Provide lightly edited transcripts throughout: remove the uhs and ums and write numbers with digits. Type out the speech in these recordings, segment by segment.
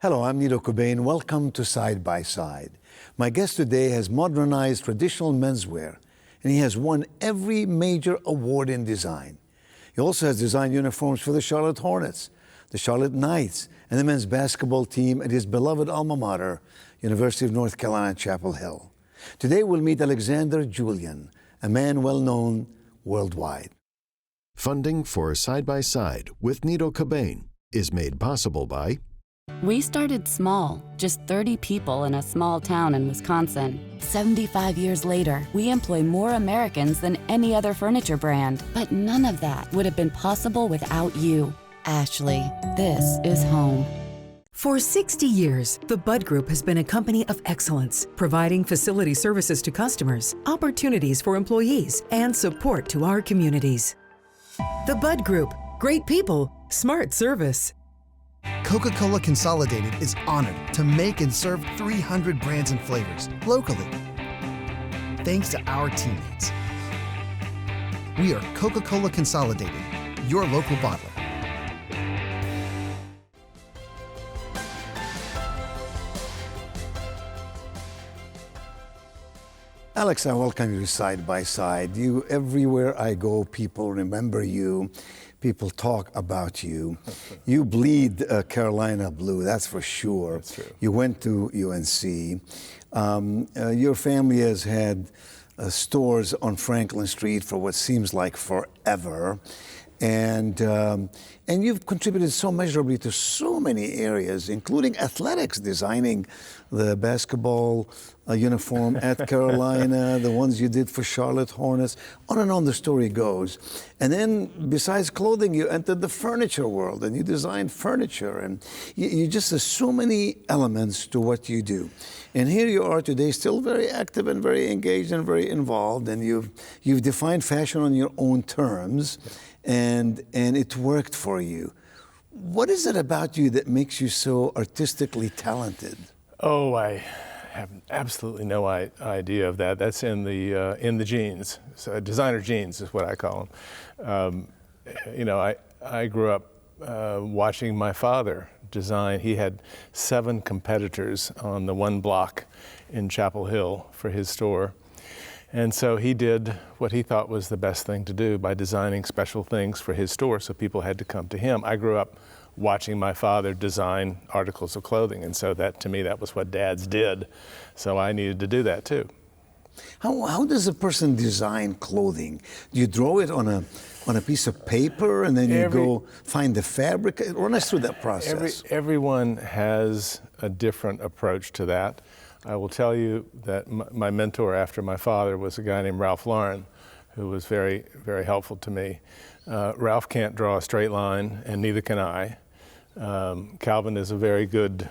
Hello, I'm Nido Cobain. Welcome to Side by Side. My guest today has modernized traditional menswear, and he has won every major award in design. He also has designed uniforms for the Charlotte Hornets, the Charlotte Knights, and the men's basketball team at his beloved alma mater, University of North Carolina, Chapel Hill. Today we'll meet Alexander Julian, a man well known worldwide. Funding for Side by Side with Nido Cobain is made possible by... We started small, just 30 people in a small town in Wisconsin. 75 years later, we employ more Americans than any other furniture brand. But none of that would have been possible without you. Ashley, this is home. For 60 years, the Bud Group has been a company of excellence, providing facility services to customers, opportunities for employees, and support to our communities. The Bud Group, great people, smart service. Coca-Cola Consolidated is honored to make and serve 300 brands and flavors locally. Thanks to our teammates. We are Coca-Cola Consolidated, your local bottler. Alex, I welcome you Side by Side. You, everywhere I go, people remember you. People talk about you. You bleed Carolina blue, that's for sure. That's true. You went to UNC. Your family has had stores on Franklin Street for what seems like forever. And you've contributed so measurably to so many areas, including athletics, designing the basketball uniform at Carolina, the ones you did for Charlotte Hornets, on and on the story goes. And then besides clothing, you entered the furniture world and you designed furniture, and you just have so many elements to what you do. And here you are today, still very active and very engaged and very involved, and you've defined fashion on your own terms. And it worked for you. What is it about you that makes you so artistically talented? Oh, I have absolutely no idea of that. That's in the genes. So designer genes is what I call them. I grew up watching my father design. He had 7 competitors on the one block in Chapel Hill for his store. And so he did what he thought was the best thing to do by designing special things for his store, so people had to come to him. I grew up watching my father design articles of clothing, and so that, to me, that was what dads did. So I needed to do that too. How does a person design clothing? Do you draw it on a piece of paper and then you go find the fabric? Run us through that process. Everyone has a different approach to that. I will tell you that my mentor after my father was a guy named Ralph Lauren, who was very, very helpful to me. Ralph can't draw a straight line, and neither can I. Calvin is a very good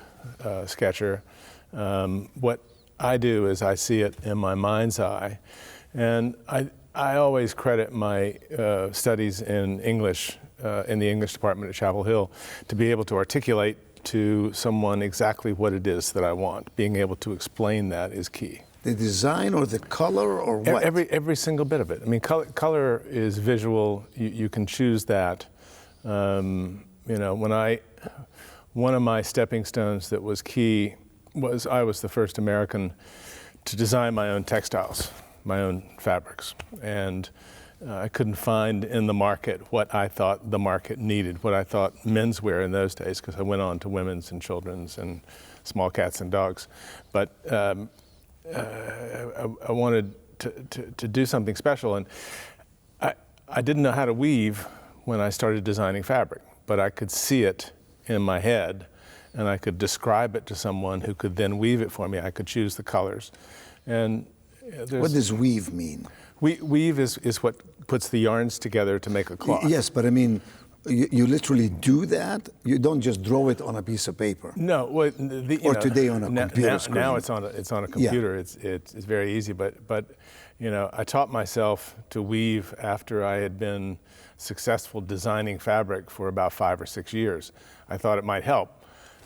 sketcher. What I do is I see it in my mind's eye, and I always credit my studies in English, in the English department at Chapel Hill, to be able to articulate to someone exactly what it is that I want. Being able to explain that is key. The design or the color or what? Every single bit of it. I mean, color is visual. You can choose that. One of my stepping stones that was key was I was the first American to design my own textiles, my own fabrics. And I couldn't find in the market what I thought the market needed, what I thought menswear in those days, because I went on to women's and children's and small cats and dogs. But I wanted to do something special, and I didn't know how to weave when I started designing fabric, but I could see it in my head, and I could describe it to someone who could then weave it for me. I could choose the colors. And what does weave mean? Weave is what puts the yarns together to make a cloth. Yes, but I mean, you literally do that? You don't just draw it on a piece of paper? No. Well, today on a computer screen? Now it's on a computer. Yeah. It's very easy. But I taught myself to weave after I had been successful designing fabric for about 5 or 6 years. I thought it might help,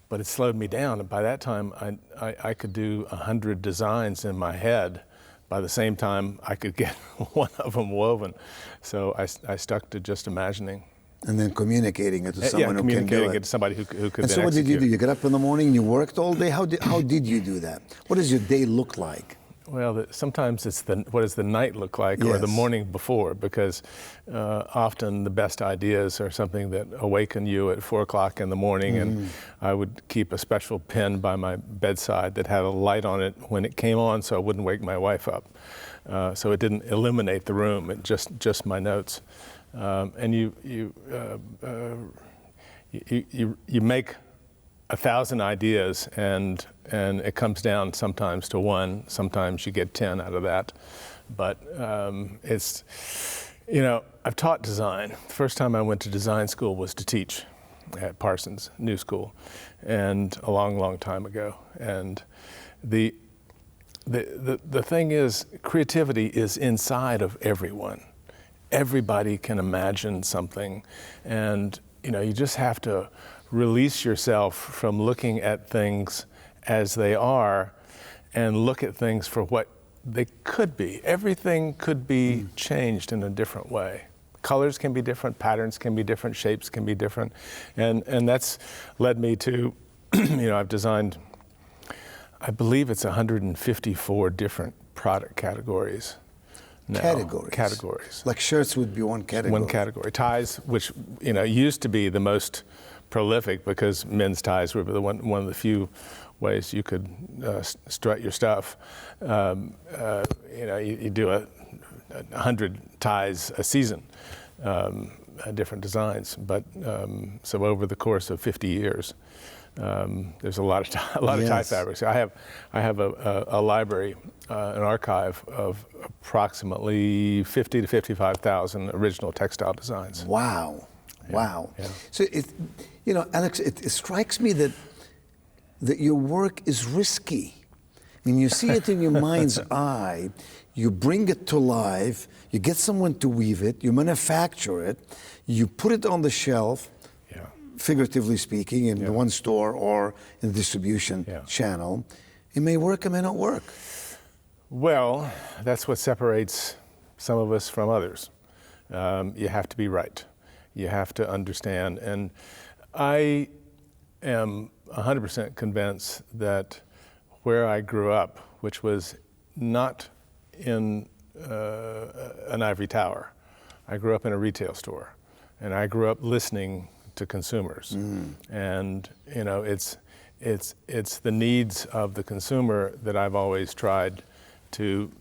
but it slowed me down. And by that time, I could do 100 designs in my head. By the same time, I could get one of them woven. So I stuck to just imagining. And then communicating it to someone who can do communicating it. it to somebody who could And then so what did you execute do? it. You get up in the morning and you worked all day? How did you do that? What does your day look like? Well, sometimes it's what does the night look like, or the Yes. morning before, because often the best ideas are something that awaken you at 4 o'clock in the morning, and I would keep a special pen by my bedside that had a light on it when it came on, so I wouldn't wake my wife up. So it didn't illuminate the room, it just my notes. And you make 1,000 ideas, and it comes down sometimes to one. Sometimes you get 10 out of that. But it's, I've taught design. The first time I went to design school was to teach at Parsons New School, and a long, long time ago. And the thing is, creativity is inside of everyone. Everybody can imagine something, and you just have to release yourself from looking at things as they are and look at things for what they could be. Everything could be changed in a different way. Colors can be different, patterns can be different, shapes can be different, and that's led me to, I've designed, I believe it's 154 different product categories. now. Categories. Like shirts would be one category. One category. Ties, which used to be the most prolific because men's ties were one of the few ways you could strut your stuff. You do 100 ties a season, different designs. But so over the course of 50 years, there's a lot of tie fabrics. I have a library, an archive of approximately 50 to 55,000 original textile designs. Wow. Yeah. Wow. Yeah. So Alex, it strikes me that your work is risky. I mean, you see it in your mind's eye, you bring it to life, you get someone to weave it, you manufacture it, you put it on the shelf, figuratively speaking, in one store or in the distribution channel. It may work, it may not work. Well, that's what separates some of us from others. You have to be right. You have to understand. And I am 100% convinced that where I grew up, which was not in an ivory tower, I grew up in a retail store, and I grew up listening to consumers. And it's the needs of the consumer that I've always tried to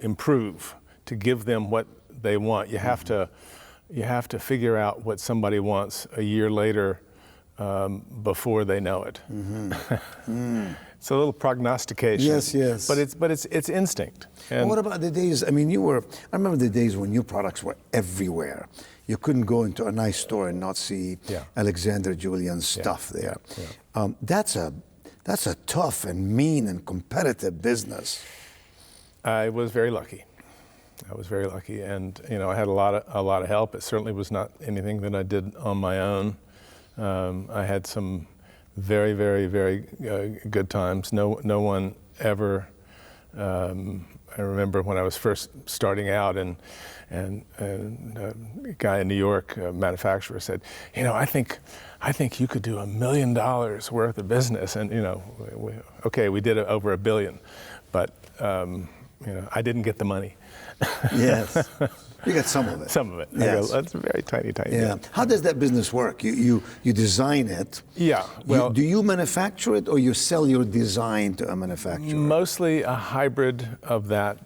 improve, to give them what they want. You have to figure out what somebody wants a year later before they know it. It's a little prognostication. Yes. But it's instinct. And what about the days? I mean, I remember the days when your products were everywhere. You couldn't go into a nice store and not see Alexander Julian's stuff there. Yeah. That's a tough and mean and competitive business. I was very lucky. And I had a lot of help. It certainly was not anything that I did on my own. I had some very, very, very good times. No one ever. I remember when I was first starting out, and a guy in New York, a manufacturer, said, I think you could do $1 million worth of business. And we did over $1 billion, but I didn't get the money. Yes. You got some of it. Some of it. Yes. That's a very tiny bit. How does that business work? You design it. Yeah. Well, do you manufacture it or you sell your design to a manufacturer? Mostly a hybrid of that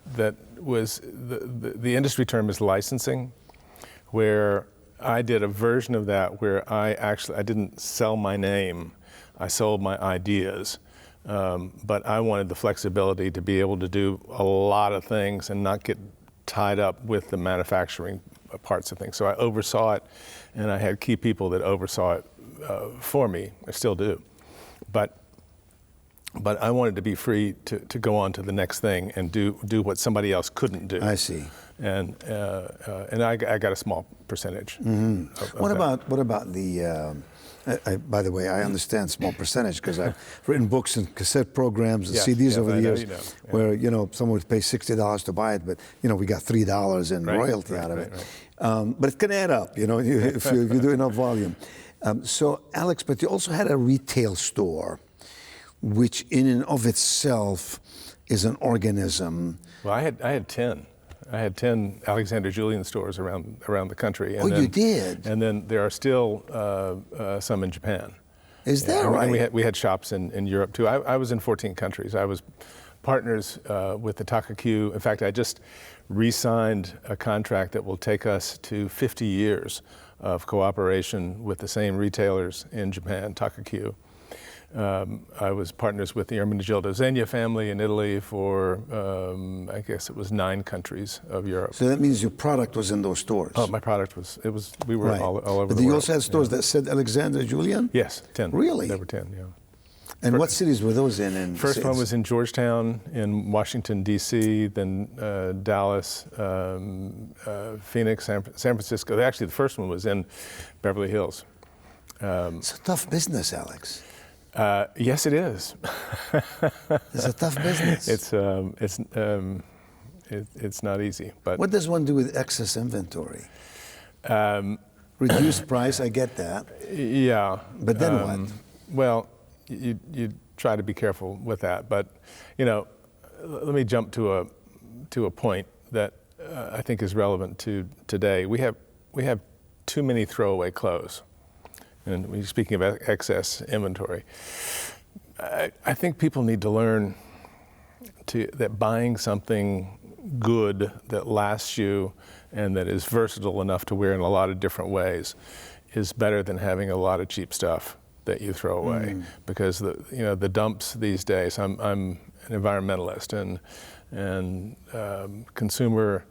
was, the industry term is licensing, where I did a version of that where I didn't sell my name, I sold my ideas. But I wanted the flexibility to be able to do a lot of things and not get tied up with the manufacturing parts of things. So I oversaw it, and I had key people that oversaw it for me. I still do. But I wanted to be free to go on to the next thing and do what somebody else couldn't do. I see. And I got a small percentage. What about the By the way, I understand small percentage because I've written books and cassette programs and Yes, CDs yes, over the I know years you know. Yeah. where, someone would pay $60 to buy it, but, we got $3 in royalty out of it. But it can add up, if you do enough volume. So, Alex, but you also had a retail store, which in and of itself is an organism. Well, I had 10. I had 10 Alexander Julian stores around the country. And you did? And then there are still some in Japan. Is that right? And we had shops in Europe too. I was in 14 countries. I was partners with the Takakyu. In fact, I just re-signed a contract that will take us to 50 years of cooperation with the same retailers in Japan, Takakyu. I was partners with the Ermenegildo Zegna family in Italy for, I guess it was 9 countries of Europe. So that means your product was in those stores? Oh, my product we were right. all over the world. But you also had stores that said Alexander Julian? Yes, 10. Really? There were 10, yeah. And what cities were those in? First one was in Georgetown, in Washington, D.C., then Dallas, Phoenix, San Francisco. Actually, the first one was in Beverly Hills. It's a tough business, Alex. Yes, it is. It's a tough business. It's not easy. But what does one do with excess inventory? Reduced price, I get that. Yeah. But then what? Well, you try to be careful with that. But let me jump to a point that I think is relevant to today. We have too many throwaway clothes. And speaking of excess inventory, I think people need to learn that buying something good that lasts you and that is versatile enough to wear in a lot of different ways is better than having a lot of cheap stuff that you throw away. Because the dumps these days, I'm an environmentalist and consumer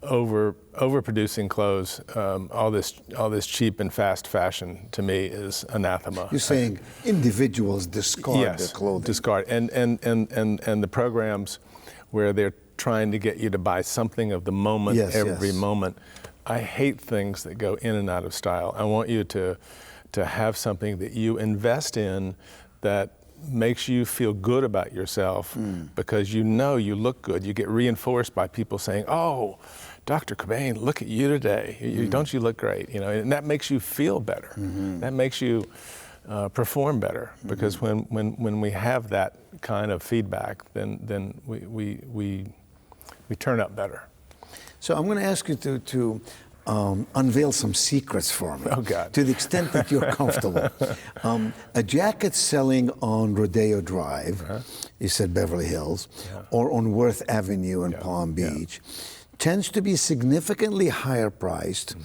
overproducing clothes, all this cheap and fast fashion to me is anathema. You're saying individuals discard their clothing. Discard, and the programs where they're trying to get you to buy something of the moment, every moment. I hate things that go in and out of style. I want you to have something that you invest in that makes you feel good about yourself because you look good. You get reinforced by people saying, "Oh, Dr. Cobain, look at you today. Don't you look great?" And that makes you feel better. That makes you perform better because when we have that kind of feedback, then we turn up better. So I'm going to ask you to unveil some secrets for me. Oh, God. To the extent that you're comfortable. A jacket selling on Rodeo Drive, you said Beverly Hills, or on Worth Avenue in Palm Beach, tends to be significantly higher priced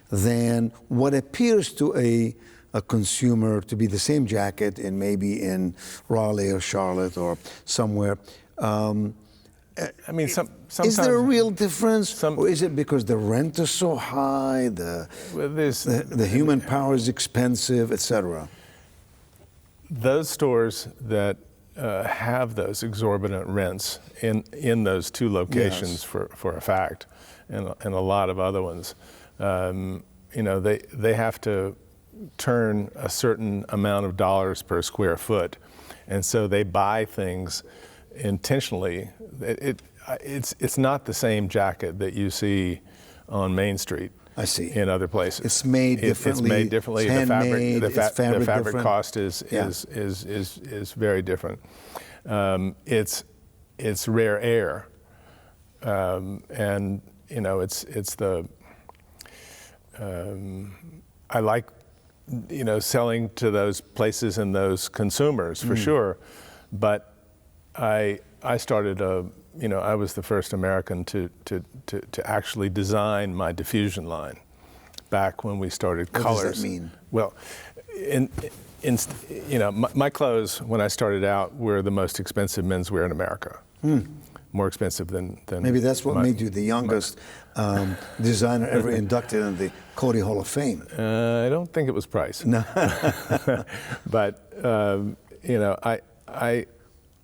than what appears to a consumer to be the same jacket maybe in Raleigh or Charlotte or somewhere. I mean, sometimes... Is there a real difference? Or is it because the rent is so high, the human power is expensive, etc.? Those stores that have those exorbitant rents in those 2 locations for a fact, and a lot of other ones, they have to turn a certain amount of dollars per square foot, and so they buy things intentionally. It's not the same jacket that you see on Main Street. I see. In other places, it's made differently. It's made differently. It's handmade, the fabric different. Cost is very different. It's rare air, and it's the. I like selling to those places and those consumers for sure, but I started I was the first American to actually design my diffusion line back when we started colors. What does that mean? Well, my clothes when I started out were the most expensive menswear in America. More expensive than maybe that's what made you the youngest designer ever inducted in the Cody Hall of Fame. I don't think it was price. No. But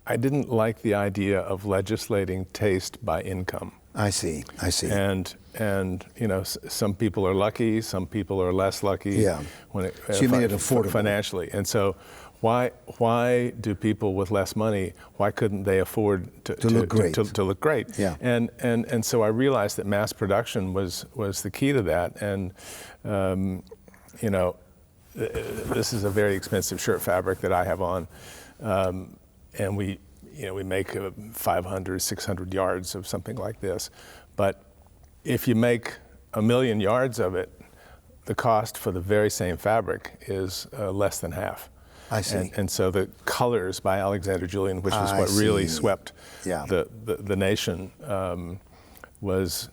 I didn't like the idea of legislating taste by income. I see. And you know, some people are lucky, some people are less lucky. Yeah. When it, so you made it affordable financially, and so why do people with less money, why couldn't they afford to look great? To look great? Yeah. And so I realized that mass production was the key to that, and you know, this is a very expensive shirt fabric that I have on, and we make 500, 600 yards of something like this, but if you make 1 million yards of it, the cost for the very same fabric is less than half. I see. And so the colors by Alexander Julian, which was what really swept the nation, was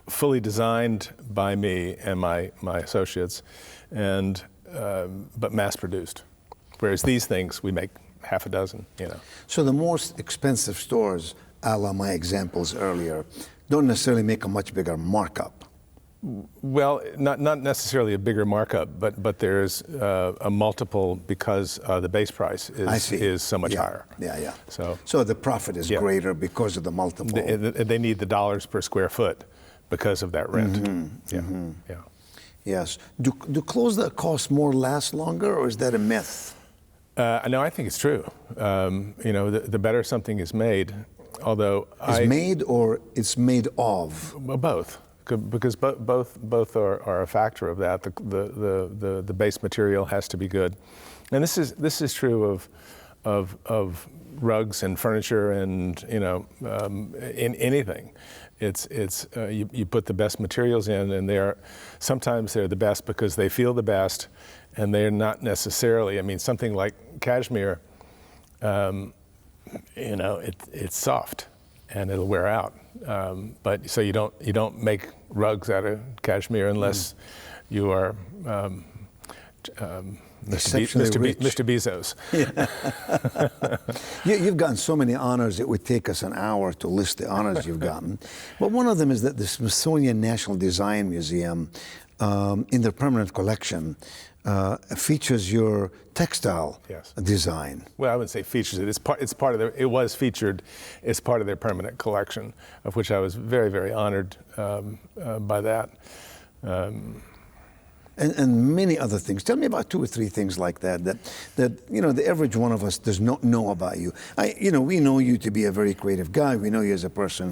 fully designed by me and my associates, and but mass produced. Whereas these things we make half a dozen, you know. So the most expensive stores, a la my examples earlier, don't necessarily make a much bigger markup. Well, not necessarily a bigger markup, but there's a multiple because the base price is so much higher. Yeah. So the profit is greater because of the multiple. They need the dollars per square foot because of that rent. Yeah. Yes. Do clothes that cost more last longer, or is that a myth? No, I think it's true. You know, the better something is made, although made or it's made of? Well, both. Because both are a factor of that. The base material has to be good, and this is true of rugs and furniture, and you know, in anything. You put the best materials in, and sometimes they're the best because they feel the best, and they're not necessarily. I mean, something like cashmere, you know, it's soft and it'll wear out. But so you don't make rugs out of cashmere unless you are Mr. Bezos. Yeah. You've gotten so many honors, it would take us an hour to list the honors you've gotten. But one of them is that the Smithsonian National Design Museum, in their permanent collection, features your textile design. Well, I wouldn't say features it. It's part of it was featured. It's part of their permanent collection, of which I was very, very honored by that. And many other things. Tell me about 2 or 3 things like that you know the average one of us does not know about you. We know you to be a very creative guy. We know you as a person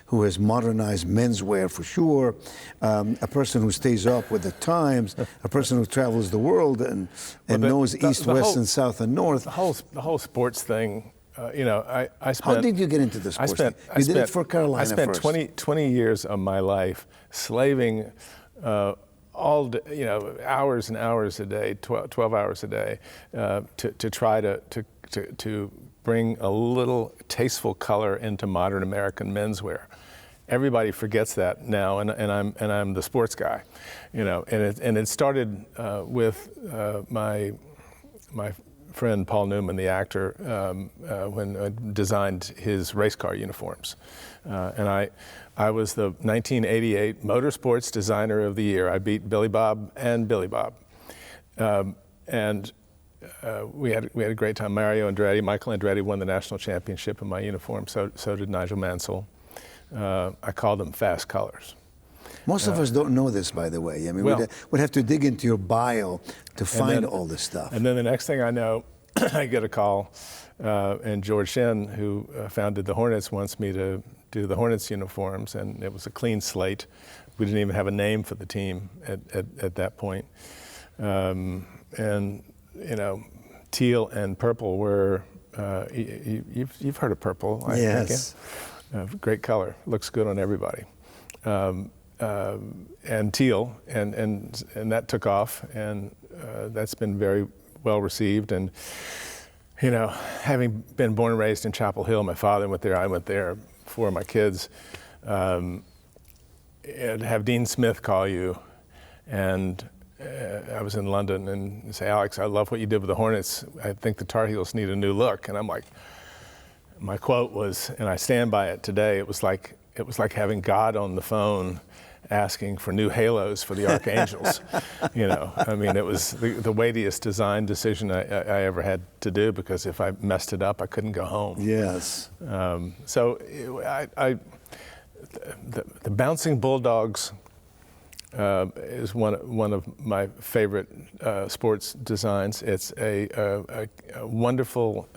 who has modernized menswear for sure, a person who stays up with the times, a person who travels the world and knows east, west, and south and north. The whole sports thing. You know, I spent. How did you get into the sports thing? You did it for Carolina first. I spent 20 years of my life slaving. All day, you know, hours and hours a day, 12 hours a day, to try to bring a little tasteful color into modern American menswear. Everybody forgets that now, and I'm the sports guy, you know. And it started with my friend Paul Newman, the actor, when I designed his race car uniforms, and I was the 1988 Motorsports Designer of the Year. I beat Billy Bob and Billy Bob, and we had a great time. Michael Andretti won the national championship in my uniform. So did Nigel Mansell. I called them fast colors. Most of us don't know this, by the way. I mean, we'd have to dig into your bio to find all this stuff. And then the next thing I know, I get a call, and George Shen, who founded the Hornets, wants me to do the Hornets uniforms, and it was a clean slate. We didn't even have a name for the team at that point. And you know, teal and purple were, you've heard of purple, I think. Great color, looks good on everybody. And teal, and that took off, and that's been very well received. And you know, having been born and raised in Chapel Hill, my father went there, I went there. 4 of my kids, and have Dean Smith call you, and I was in London, and say, Alex, I love what you did with the Hornets. I think the Tar Heels need a new look. And I'm like, my quote was, and I stand by it today, it was like having God on the phone asking for new halos for the Archangels. You know, I mean, it was the weightiest design decision I ever had to do, because if I messed it up, I couldn't go home. Yes. So the bouncing bulldogs is one of my favorite sports designs. It's a wonderful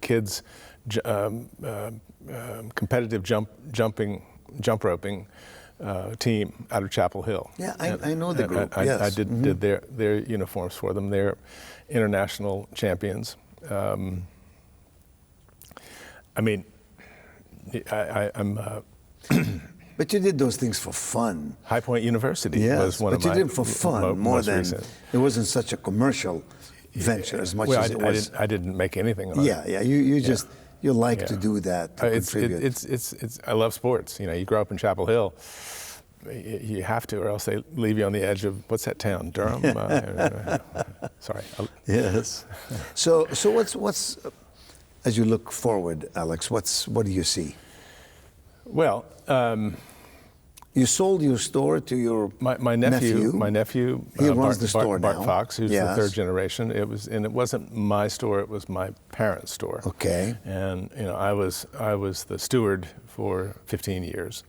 kids competitive jump roping team out of Chapel Hill. Yeah, I know the group. I Yes. did their uniforms for them. They're international champions. I mean, I'm. But you did those things for fun. High Point University Yes, was one of but my you did it for fun more most than recent. it wasn't such a commercial venture as much Well, as it was. I didn't make anything on it. Yeah. You just you like to Yeah. do that to contribute. It's I love sports. You know, you grow up in Chapel Hill, you have to, or else they leave you on the edge of what's that town, Durham? Sorry. Yes. So what's as you look forward, Alex? What do you see? Well, you sold your store to your my nephew. He runs the store Bart now. Fox, who's Yes. the third generation. It wasn't my store; it was my parents' store. Okay. And I was the steward for 15 years,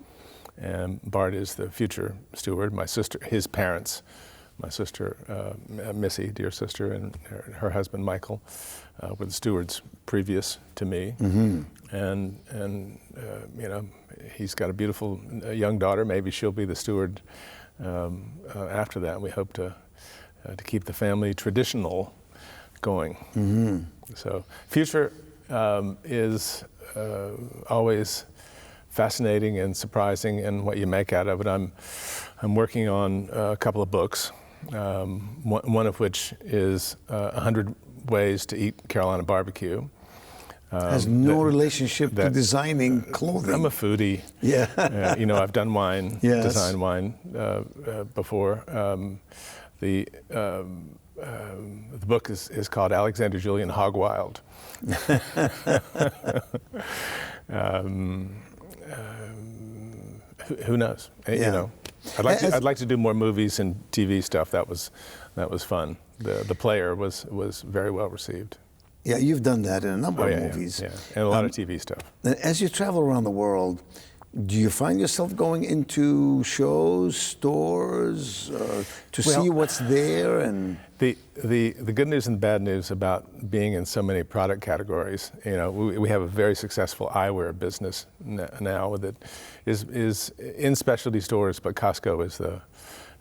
and Bart is the future steward. My sister, his parents, my sister Missy, dear sister, and her husband Michael, were the stewards previous to me. Mm-hmm. And he's got a beautiful young daughter. Maybe she'll be the steward after that. We hope to keep the family traditional going. Mm-hmm. So future is always fascinating and surprising, and what you make out of it. I'm working on a couple of books, one of which is 100 Ways to Eat Carolina Barbecue. Has no relationship to designing clothing. I'm a foodie. Yeah. I've done wine, Yes. designed wine before. The book is called Alexander Julian Hog Wild. Who knows? Yeah. I'd like to do more movies and TV stuff. That was fun. The Player was very well received. Yeah, you've done that in a number of Yeah, movies. yeah, and a lot of TV stuff. And as you travel around the world, do you find yourself going into shows, stores, to see what's there? And the good news and the bad news about being in so many product categories, we have a very successful eyewear business now that is in specialty stores, but Costco is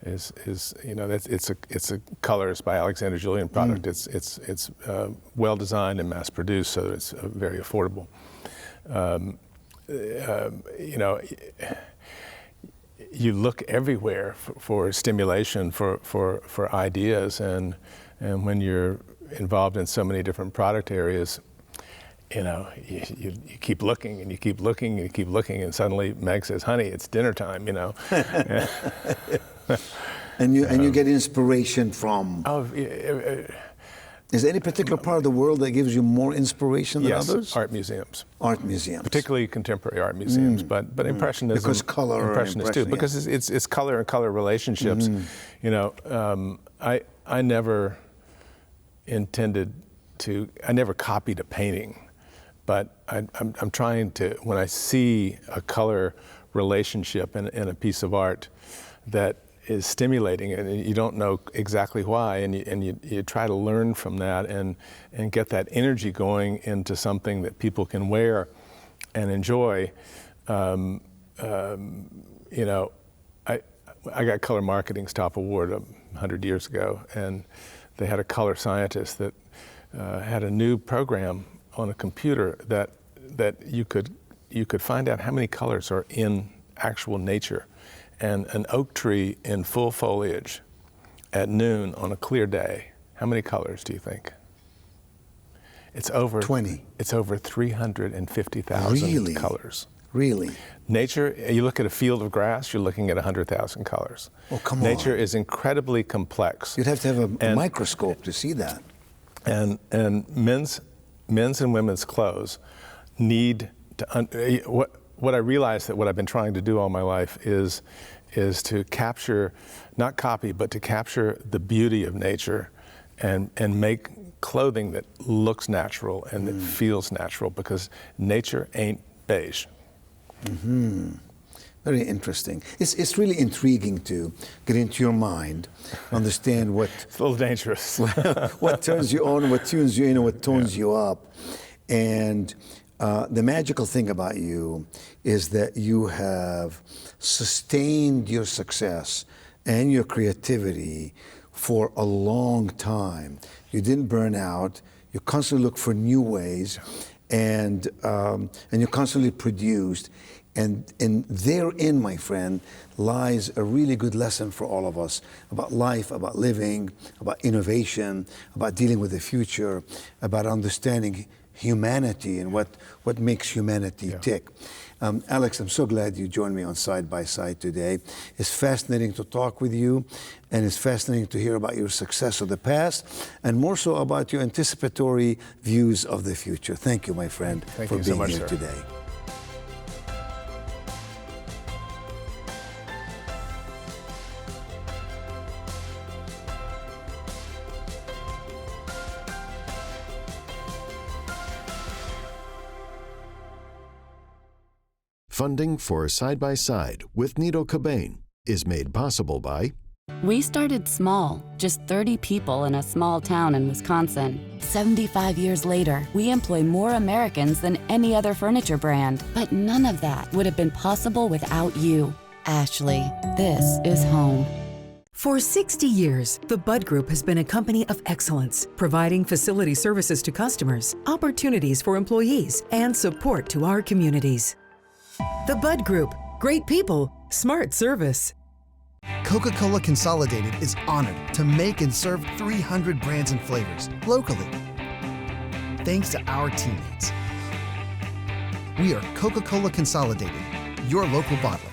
it's a Colors by Alexander Julian product. It's well designed and mass produced, so that it's very affordable. You look everywhere for stimulation, for ideas, and when you're involved in so many different product areas, you keep looking and you keep looking and you keep looking, and suddenly Meg says, "Honey, it's dinner time," And you get inspiration from. Is there any particular part of the world that gives you more inspiration than others? Yes, art museums. Art museums. Particularly contemporary art museums, but impressionism. Because color and impressionists too. impression, Because it's color and color relationships. I never intended to. I never copied a painting, but I'm trying to. When I see a color relationship in a piece of art that is stimulating, and you don't know exactly why, and you try to learn from that and get that energy going into something that people can wear and enjoy. I got Color Marketing's top award 100 years ago, and they had a color scientist that had a new program on a computer that you could find out how many colors are in actual nature. And an oak tree in full foliage at noon on a clear day, how many colors do you think? It's over 20. It's over 350,000 Really? colors. Really? Nature, you look at a field of grass, you're looking at 100,000 colors. Oh, come on. Nature is incredibly complex. You'd have to have a microscope to see that. And men's and women's clothes need to, what I realized that what I've been trying to do all my life is to capture, not copy, but to capture the beauty of nature and make clothing that looks natural and that feels natural, because nature ain't beige. Very interesting. It's really intriguing to get into your mind, understand what It's a little dangerous. what turns you on, what tunes you in, and what tones you up. And the magical thing about you is that you have sustained your success and your creativity for a long time. You didn't burn out. You constantly look for new ways, and you constantly produced. And therein, my friend, lies a really good lesson for all of us about life, about living, about innovation, about dealing with the future, about understanding humanity and what makes humanity tick. Alex, I'm so glad you joined me on Side by Side today. It's fascinating to talk with you, and it's fascinating to hear about your success of the past, and more so about your anticipatory views of the future. Thank you, my friend, for being so much, here sir. today. Funding for Side by Side with Nido Cobain is made possible by We started small, just 30 people in a small town in Wisconsin. 75 years later, we employ more Americans than any other furniture brand. But none of that would have been possible without you. Ashley, this is home. For 60 years, the Bud Group has been a company of excellence, providing facility services to customers, opportunities for employees, and support to our communities. The Bud Group, great people, smart service. Coca-Cola Consolidated is honored to make and serve 300 brands and flavors locally. Thanks to our teammates. We are Coca-Cola Consolidated, your local bottler.